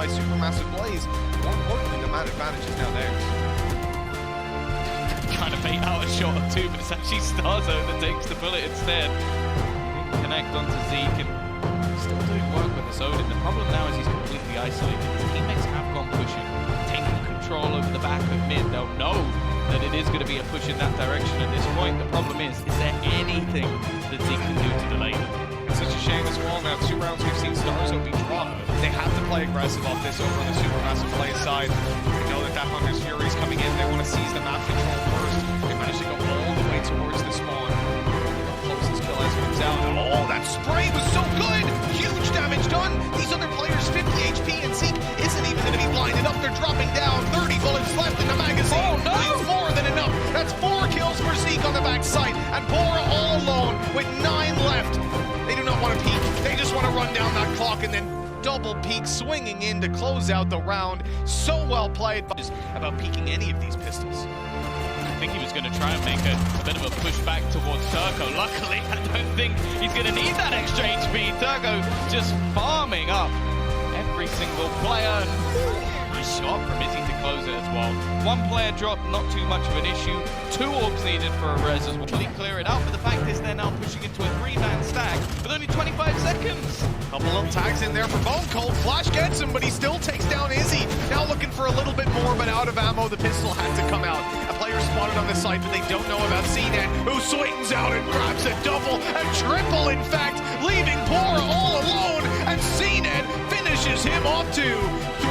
by Supermassive Blaze. More importantly, the mad advantage is now theirs. Trying to bait out a shot or two, but it's actually Starzo that takes the bullet instead. Connect onto Zeke and still doing work with the Odin. The problem now is he's completely isolated. His teammates have gone pushing, taking control over the back of mid. They'll know that it is going to be a push in that direction at this point. The problem is there anything that Zeke can do to delay them? It's such a shame as well. Now, 2 rounds we've seen Starzo be dropped. They have to play aggressive off this over on the Supermassive Blaze side. They know that Hunter's Fury is coming in. They want to seize the map control first. They managed to go all the way towards the spawn. Closest kill as it comes out. Oh, that spray was so good! Huge damage done! These other players, 50 HP, and Zeke isn't even going to be blinded up. They're dropping down. 30 bullets left in the magazine. Oh, no! It's more than enough. That's 4 kills for Zeke on the backside. And Bora all alone with 9 left. They do not want to peek. They just want to run down that clock and then double peek, swinging in to close out the round. So well played. About peeking any of these pistols. I think he was going to try and make a bit of a push back towards Turco. Luckily, I don't think he's going to need that extra HP. Turco just farming up every single player. Nice shot from Izzy to close it as well. 1 player drop, not too much of an issue. 2 orbs needed for a res as well. Really clear it out, but the fact is they're now pushing into a 3-man stack with only 25 seconds. Couple little tags in there for Bone Cold. Flash gets him, but he still takes down Izzy. Now looking for a little bit more, but out of ammo. The pistol had to come out. A player spotted on the site, but they don't know about CNET, who swings out and grabs a double, a triple, in fact, leaving Bora all alone, and CNET finishes him off to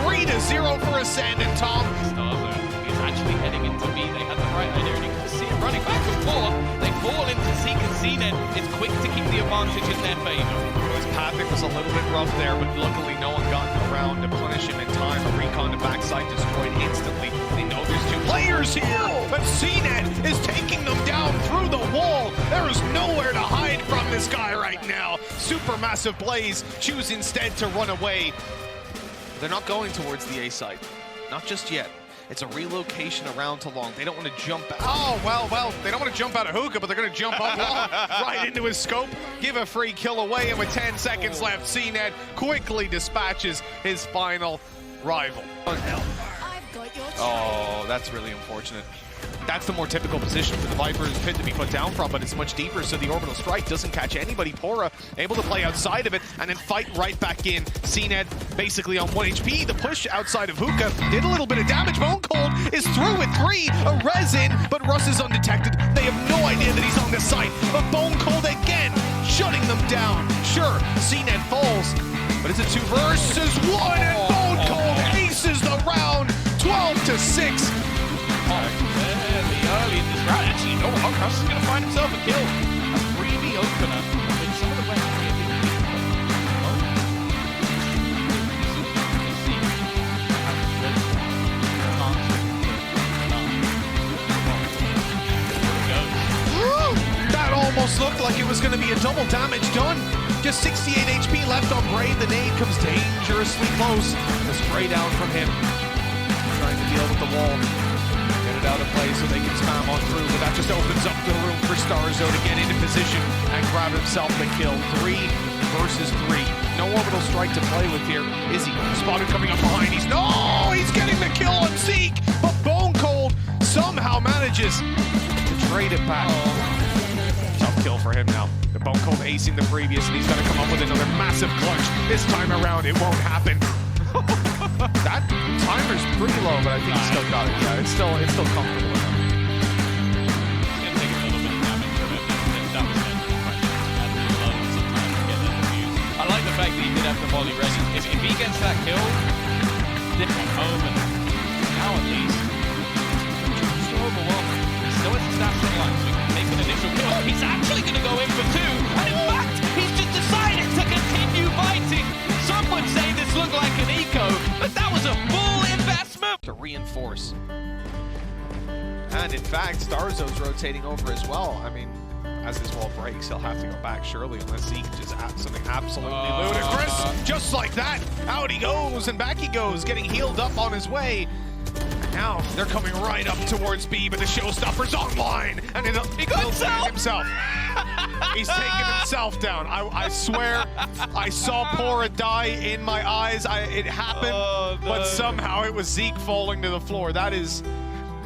3-0 for Ascend. And Tom Starzo is actually heading into B. They had the right idea, and you can see it running back and forth. They fall into Zeke and CNET. It's quick to keep the advantage in their favor. His pathing was a little bit rough there, but luckily no one got around to punish him in time. A recon to backside destroyed instantly. They know there's 2 players here, but CNET is taking them down through the wall. There is nowhere to hide from this guy right now. Supermassive Blaze choose instead to run away. They're not going towards the A site. Not just yet. It's a relocation around to long. They don't want to jump. Oh, well, they don't want to jump out of hookah, but they're going to jump up long, right into his scope, give a free kill away, and with 10 seconds left, CNET quickly dispatches his final rival. Oh, that's really unfortunate. That's the more typical position for the Viper's pit to be put down from, but it's much deeper, so the orbital strike doesn't catch anybody. Pora able to play outside of it and then fight right back in. CNET basically on 1 HP. The push outside of Hookah did a little bit of damage. Bone Cold is through with 3. A res in, but Russ is undetected. They have no idea that he's on the site. But Bone Cold again shutting them down. Sure, CNET falls, but it's a 2 versus 1, and Bone Cold aces the round, 12-6. The early in this round, actually, no, Hoghouse is going to find himself a kill. A freebie opener. But some of the weapons here That almost looked like it was going to be a double damage done. Just 68 HP left on Braid. The nade comes dangerously close. The spray down from him. Trying to deal with the wall. Get it out of play so they can spam on through, but that just opens up the room for Starzo to get into position and grab himself the kill. 3 versus 3. No orbital strike to play with here. Izzy spotted coming up behind. He's getting the kill on Zeke, but Bone Cold somehow manages to trade it back. Tough kill for him now. The Bone Cold acing the previous, and he's got to come up with another massive clutch. This time around, it won't happen. That timer's pretty low, but I think he still got it. Yeah, it's still comfortable enough. He's going to take a little bit of damage from it. That was him. Had loads of time to get that defuse. I like the fact that he did have the volley ready. If he gets that kill, dip home, and now at least, it's still overwhelming. He still has his dashing line, so he can take an initial kill. He's actually going to go in for 2, and in fact, he's just decided to continue fighting. Some would say this looked like an eco, but that was a full investment to reinforce. And in fact, Starzo's rotating over as well. I mean, as this wall breaks, he'll have to go back, surely, unless Zeke just adds something absolutely ludicrous. Just like that, out he goes, and back he goes, getting healed up on his way. Now they're coming right up towards B, but the showstopper's online, and he got himself. He's taking himself down. I swear, I saw Pora die in my eyes. It happened, but somehow it was Zeke falling to the floor. That is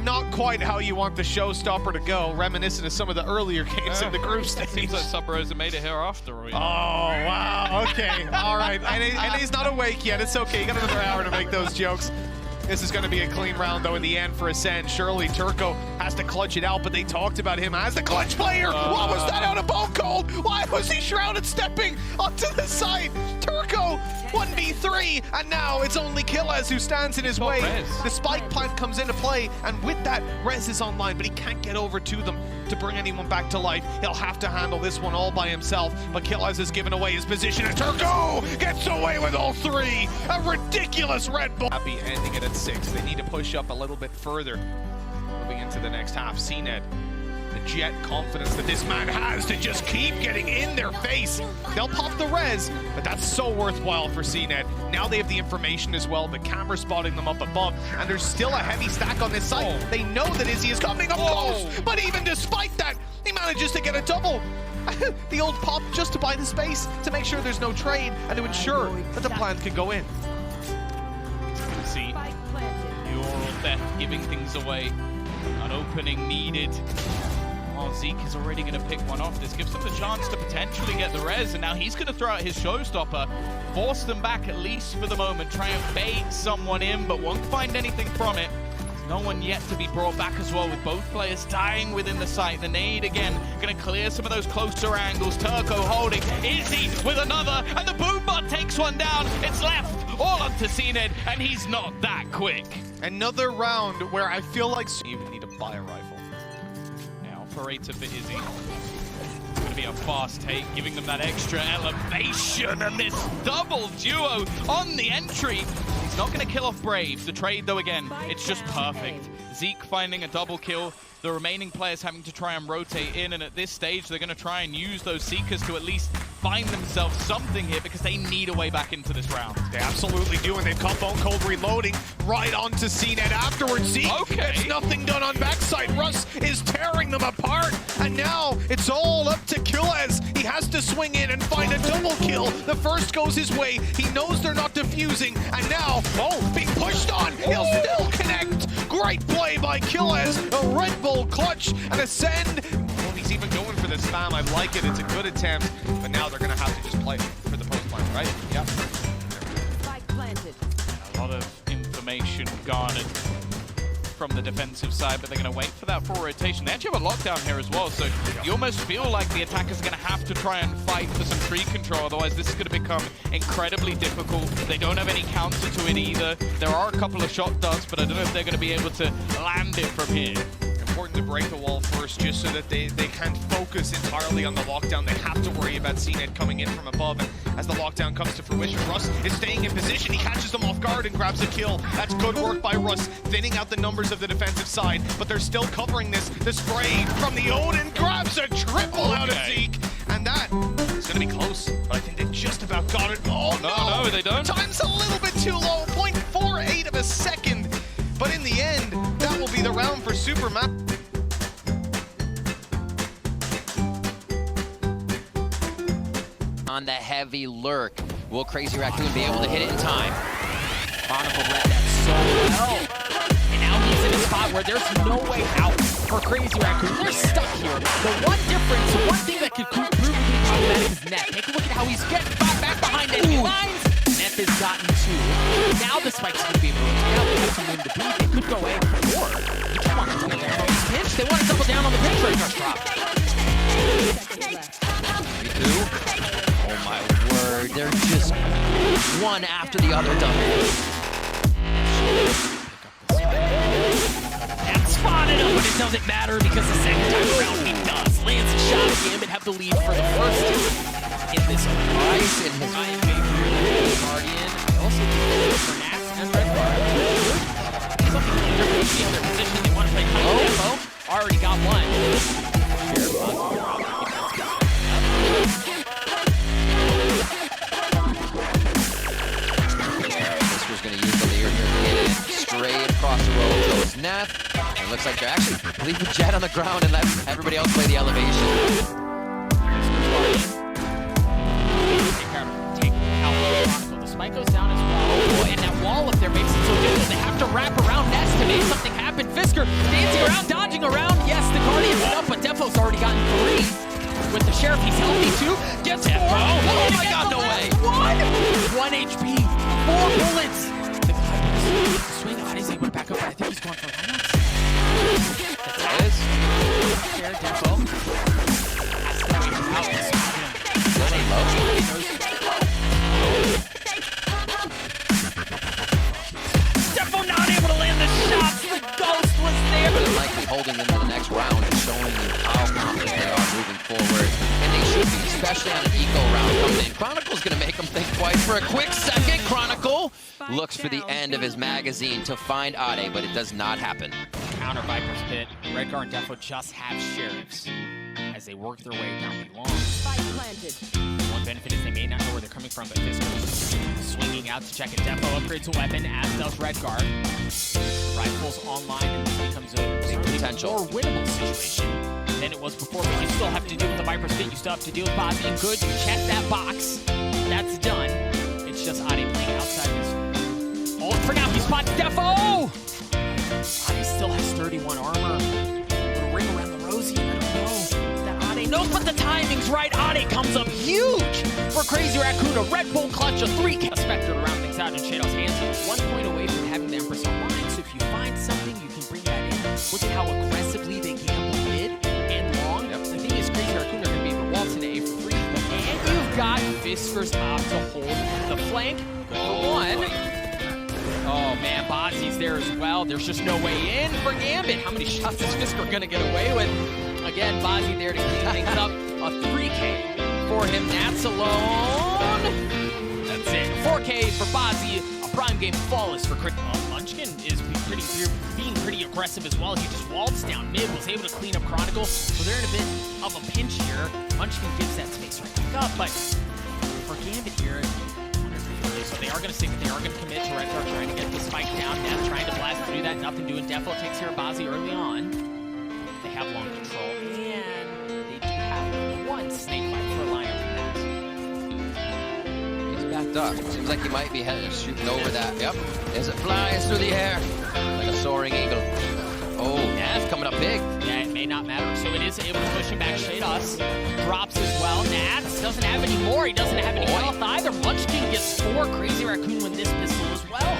not quite how you want the showstopper to go, reminiscent of some of the earlier games in the group stage. Seems like Sub Rosa made it here after all. Oh, wow. Okay. All right. And he's not awake yet. It's okay. You got another hour to make those jokes. This is going to be a clean round, though, in the end for Ascend. Surely Turco has to clutch it out, but they talked about him as the clutch player. What was that out of bone cold? Why was he shrouded stepping onto the side? Turco, 1v3, and now it's only Killaz who stands in his way. The spike plant comes into play, and with that, Rez is online, but he can't get over to them to bring anyone back to life. He'll have to handle this one all by himself, but Killaz has given away his position, and Turco gets away with all three. A ridiculous Red Bull. Happy ending it at 6. They need to push up a little bit further moving into the next half. CNED, the jet confidence that this man has to just keep getting in their face. They'll pop the res, but that's so worthwhile for CNED. Now they have the information as well, the camera spotting them up above, and there's still a heavy stack on this site. They know that Izzy is coming up close, but even despite that, he manages to get a double. The old pop just to buy the space, to make sure there's no trade, and to ensure that the plant can go in. See, neural death giving things away. An opening needed. Oh, Zeke is already going to pick one off. This gives him the chance to potentially get the res, and now he's going to throw out his showstopper, force them back at least for the moment, try and bait someone in, but won't find anything from it. There's no one yet to be brought back as well, with both players dying within the site. The nade again, going to clear some of those closer angles. Turco holding, Izzy with another, and the Boombot takes one down. It's left all up to CNED, and he's not that quick. Another round where I feel like you even need to buy a rifle. Now, operator for Izzy. It's going to be a fast take, giving them that extra elevation, and this double duo on the entry. He's not going to kill off Brave. The trade, though, again, it's just perfect. Zeke finding a double kill. The remaining players having to try and rotate in, and at this stage, they're going to try and use those Seekers to at least find themselves something here, because they need a way back into this round. They absolutely do, and they've come bone cold reloading right onto CNED afterwards. Zeke, it's nothing done on backside. Russ is tearing them apart, and now it's all up to Killaz. He has to swing in and find a double kill. The first goes his way. He knows they're not defusing, and now, being pushed on. He'll still connect. Great play by Killaz. A Red Bull clutch and Ascend. Oh, he's even going for the spam. I like it. It's a good attempt, but now they're going to have to just play for the post plant, right? Yep. A lot of information garnered from the defensive side, but they're going to wait for that full rotation. They actually have a lockdown here as well, so you almost feel like the attackers are going to have to try and fight for some tree control, otherwise this is going to become incredibly difficult. They don't have any counter to it either. There are a couple of shot darts, but I don't know if they're going to be able to land it from here. Important to break the wall first, just so that they can't focus entirely on the lockdown. They have to worry about CNED coming in from above, and as the lockdown comes to fruition, Russ is staying in position. He catches them off guard and grabs a kill. That's good work by Russ, thinning out the numbers of the defensive side, but they're still covering this. The spray from the Odin grabs a triple out of Zeke, and that is going to be close, but I think they just about got it. Oh, no, they don't. Time's a little bit too low, 0.48 of a second, but in the end, that will be the round for Supermap. On the heavy lurk, will Crazy Raccoon be able to hit it in time? Barnacle read that so well. And now he's in a spot where there's no way out for Crazy Raccoon. They're stuck here. The one difference, the one thing that could prove to be problematic is Net. Take a look at how he's getting back behind enemy lines. Net has gotten two. Now the spike's going to be moved. Now they have some room to breathe. They could go A or you don't want to double down on this pinch. They want to double down on the pinch rate drop. Oh my word, they're just one after the other done. And spotted him, but it doesn't matter because the second time around he does. Lands a shot again and have the lead for the first in this Ice in his Guardian. I also think for Nats and Red Bar. Something different in the other position. They want to play tempo. Already got one. Going to use the layer here to get in straight across the road. Nath. And it looks like they're actually leaving Jet on the ground and let everybody else play the elevation. Take out Chronicle. The spike goes down as well. Oh boy, and that wall up there makes it so difficult. They have to wrap around Nest to make something happen. Fisker dancing around, dodging around. Yes, the Guardian's up, but Defo's already gotten 3. With the Sheriff, he's healthy too. Gets 4. Oh my god, no way. 1 HP. 4 bullets. The swing on is able to back up, but I think he's going for lineups. That is. Here, Defo. Defo not able to land the shots. The ghost was there. But likely holding them to the next round and showing you how confident they are moving forward. And they should be, especially on an eco round coming in. Chronicle's gonna make them think twice for a quick second. Chronicle looks for the end of his magazine to find Ade, but it does not happen. Counter Viper's pit. Redgar and Defo just have Sheriffs as they work their way down the long. One benefit is they may not know where they're coming from, but Fisker's swinging out to check it. Defo upgrades a weapon, as does Redgar. Rifles online, and this becomes a potential more winnable situation than it was before, but you still have to deal with the Viper's pit. You still have to deal with Bozzy and Good. You check that box. That's done. It's just Ade playing outside his ult. For now, he spots Defo! Ade still has 31 armor. Put a ring around the Rosie, I don't know. That Ade knows, but the timing's right. Ade comes up huge for Crazy Raccoon. A Red Bull clutch, a 3K. Spectre to round things out in Shadow's hands. 1 point away from having the Empress online, so if you find something, you can bring that in. Look at how aggressively they gamble mid and long. The thing is, Crazy Raccoon are going to be in the wall today for free. And you've got Fisker's op to hold the flank. Good for 1. Oh man, Bozzy's there as well. There's just no way in for Gambit. How many shots is Fisker gonna get away with? Again, Bozzy there to clean things up. A 3K for him. Nats alone. That's it. 4K for Bozzy. A prime game flawless for Chris. Munchkin is being pretty aggressive as well. He just waltz down mid, was able to clean up Chronicle. So they're in a bit of a pinch here. Munchkin gives that space right back up, but for Gambit here, so they are going to stick it. They are going to commit to Redgar, trying to get the spike down. Nat trying to blast to do that. Nothing doing. Defo takes care of Bozzy early on. They have long control. And they do have 1 snake fight for a lineup from that. He's backed up. Seems like he might be shooting over that. Yep. As it flies through the air like a soaring eagle. Oh, Nats coming up big. Yeah, it may not matter. So it is able to push him back. Shados drops as well. Nats doesn't have any more. He doesn't have any health either. Munchkin gets 4. Crazy Raccoon with this pistol as well.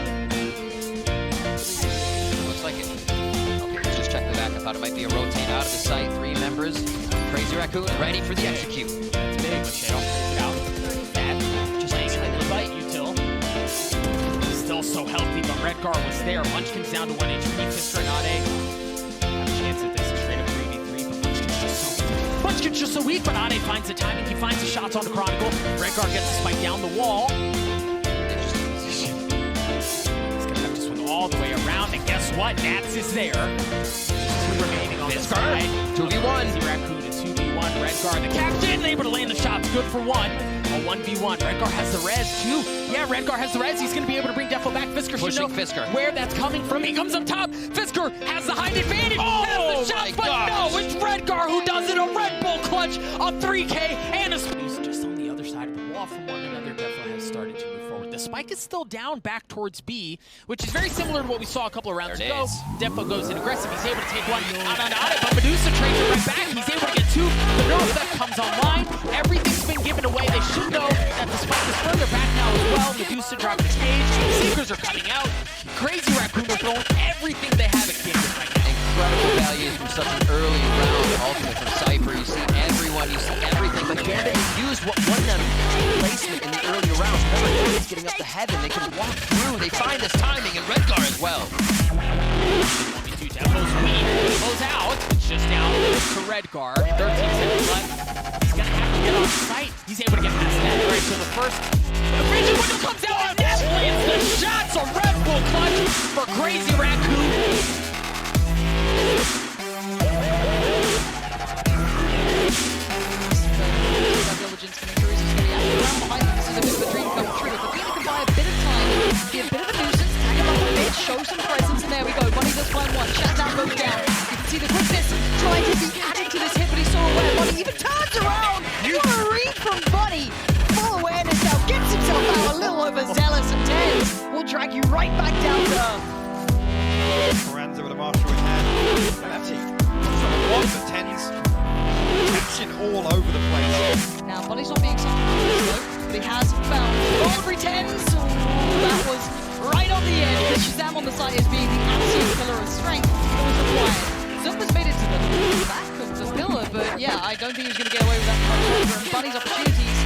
Looks like it. Okay, let's just check the back. I thought it might be a rotate out of the site. 3 members. Crazy Raccoon ready for the execute. That's big, but Shadow takes it out. That just ain't gonna bite you till. Still so healthy, but Redgar was there. Munchkin's down to 1 HP. Fisker and Ade have a chance at this straight up 3v3, but Munchkin's just so weak, but Ade finds the timing. He finds the shots on the Chronicle. Redgar gets the spike down the wall. He's gonna have to swing all the way around, and guess what? Nats is there. 2 remaining on the side. 2v1. Crazy Raccoon is 2v1. Redgar, the captain, able to land the shots. Good for 1. A 1v1. Redgar has the res too. Yeah, Redgar has the res. He's going to be able to bring Defo back. Fisker should know Fisker. where that's coming from. He comes up top. Fisker has the height advantage. Oh, has the shots, but no, it's Redgar who does it. A Red Bull clutch, a 3K, and a just on the other side of the wall from one another. Defo has started to move forward. The spike is still down back towards B, which is very similar to what we saw a couple of rounds ago. Defo goes in aggressive. He's able to take 1 out on Ade, but Medusa trades it right back. He's able to get 2. The neural effect comes online. Everything's been given away. They should know that the spike is further back now as well. Medusa dropped the cage. Seekers are coming out. Crazy Raccoon are throwing everything they have at Gambit right now. Incredible value from such an early round ultimate from Cypher. You see everyone, you see everything, but Gambit has used what won them placement in the earlier rounds. Remember, Gambit's getting up to heaven. They can walk through. They find this timing, and Redgar as well. 1v2, Defo's weak. Defo's out. It's just down to Redgar. 13 seconds left. He's going to have to get on site. He's able to get past that. Right, so the first vision window comes out, and that lands the shots. A Red Bull clutch for Crazy Raccoon. Diligence coming through. He's going to be around behind him. This is a bit of a dream come true. If Athena can buy a bit of time, be a bit of a nuisance, tag him up a bit, show some presence, and there we go. Bunny does find 1. drag you right back down to earth. Esperanza with a marshal in hand. And actually, what's the tens? Action all over the place. Now, Bunny's not being something though, but he has found Boundary 10s. That was right on the edge. The Shazam on the side is being the absolute pillar of strength that was required. Zumba's made it to the back of the pillar, but yeah, I don't think he's going to get away with that much longer. And Bunny's opportunities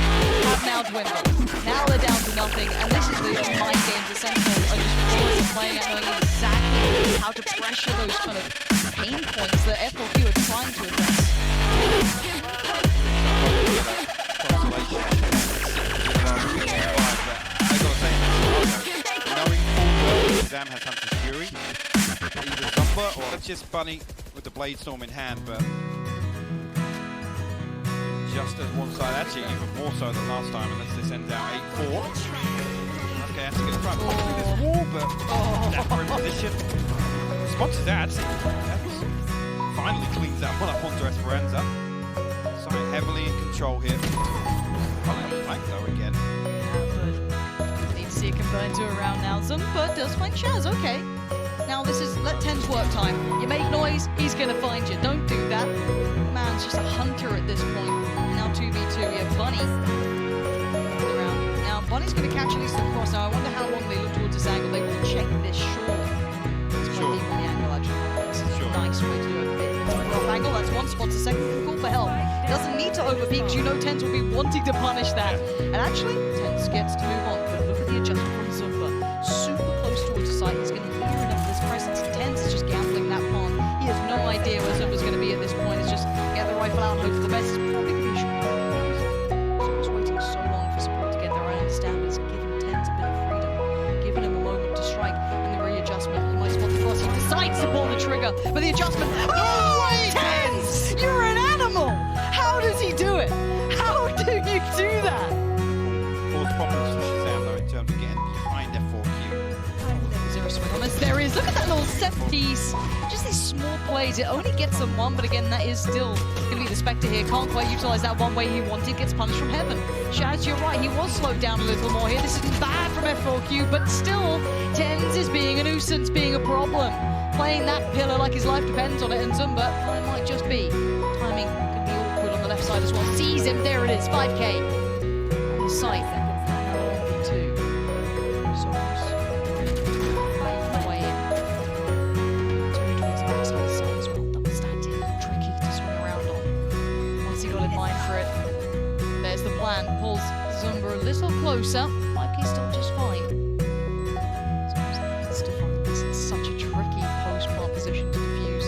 have now dwindled. Now they're down to nothing, and this is the mind games that Sentinels are just always playing at, knowing exactly how to pressure those kind of pain points that F4Q are trying to address. Knowing full well Zam has Hunter's Fury, either Zumba or that's just Bunny with the Blade Storm in hand, but just as one side, actually even more so than last time, unless this ends out 8-4. Okay, has to get in front, pop through this wall, but Dapper in position. Response to that, finally cleans that one up onto Esperanza. Side heavily in control here. Pulling up the flank though again. Need to see it convert into a round now. Zumba does find Shaz, okay. Now this is let 10's work time. You make noise, he's gonna find you. Don't do that. The man's just a hunter at this point. Now 2v2, we have Bunny. Around. Now Bunny's gonna catch at least the cross. Now I wonder how long they look towards this angle. They will check this short. Sure. The angle actually. This is Sure. a nice way to do it. Rough angle, that's one spot. The second can call for help. Doesn't need to overpeak because you know 10's will be wanting to punish that. And actually, 10's gets to move on. But look at the adjustment from Zumba. Super close towards the site. He's going to hear enough of this presence. 10's is just gambling that pawn. He has no idea where Zumba's going to be at this point. It's just get the rifle out and hope for the best. It's probably going to be a shot. Zumba's waiting so long for support to get there. I understand, but it's given 10's a bit of freedom. Giving him a moment to strike and the readjustment. He might spot the cross. He decides to pull the trigger, but the adjustment. Oh, 10's! You're an animal! How does he do it? How do you do that? Cause problems for Shazam though in terms of getting behind F4Q. Is there a swing on this? There is. Look at that little set piece. Just these small plays. It only gets them one, but again, that is still going to be the Spectre here. Can't quite utilize that one way he wanted. Gets punished from heaven. Shaz, you're right. He was slowed down a little more here. This isn't bad from F4Q, but still, 10's is being a nuisance, being a problem. Playing that pillar like his life depends on it, and Zumba, well, it might just be. Timing could be awkward on the left side as well. Sees him. There it is. 5K. On the site. 2. There's the plan, pulls Zumba a little closer. 5K still just fine. Zumba needs to find this. It's such a tricky post-plant position to defuse.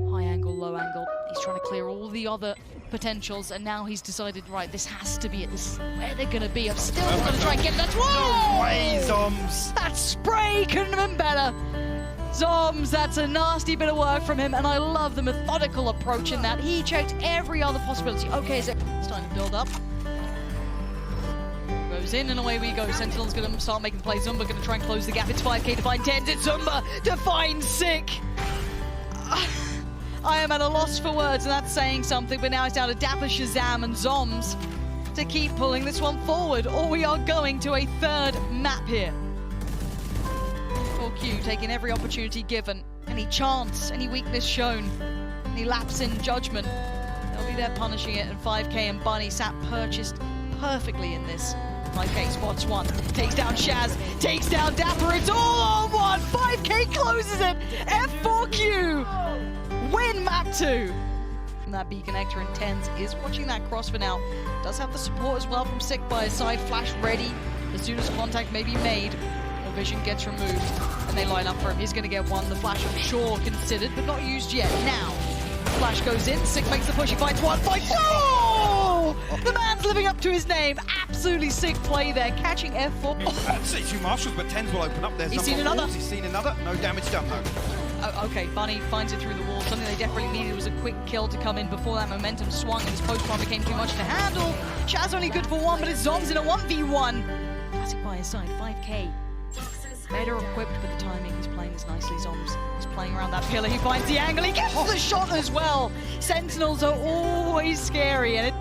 High angle, low angle. He's trying to clear all the other potentials, and now he's decided, right, this has to be it. This is where they're going to be. I'm still going to try and get that. Whoa! No way, Zoms! That spray couldn't have been better. Zoms, that's a nasty bit of work from him, and I love the methodical approach in that. He checked every other possibility. Okay, so it's time to build up. Goes in and away we go. Sentinel's going to start making plays. Zumba going to try and close the gap. It's 5K to find 10s. It's Zumba to find Sick. I am at a loss for words, and that's saying something, but now it's down to Dapper, Shazam, and Zoms to keep pulling this one forward, or we are going to a third map here. Q taking every opportunity given, any chance, any weakness shown, any lapse in judgment, they'll be there punishing it. And 5K and Bunny sat perched perfectly in this. 5K spots one, takes down Shaz, takes down Dapper, it's all on one. 5K closes it. F4Q win map 2. That B connector and 10's is watching that cross for now. Does have the support as well from Sick by his side. Flash ready as soon as contact may be made. Vision gets removed and they line up for him. He's going to get one. The flash, I'm sure, considered, but not used yet. Now, flash goes in. Sick makes the push. He finds one. Oh! The man's living up to his name. Absolutely sick play there. Catching F4. I'd say 2 marshals, but 10's will open up. There's He's seen another. He's seen another. No damage done, though. Okay, Bunny finds it through the wall. Something they desperately needed was a quick kill to come in before that momentum swung and his post-bomb became too much to handle. Shaz only good for one, but it's Zoms in a 1v1. Classic by his side. 5K. Better equipped with the timing. He's playing this nicely. Zoms is playing around that pillar. He finds the angle. He gets the shot as well. Sentinels are always scary, and it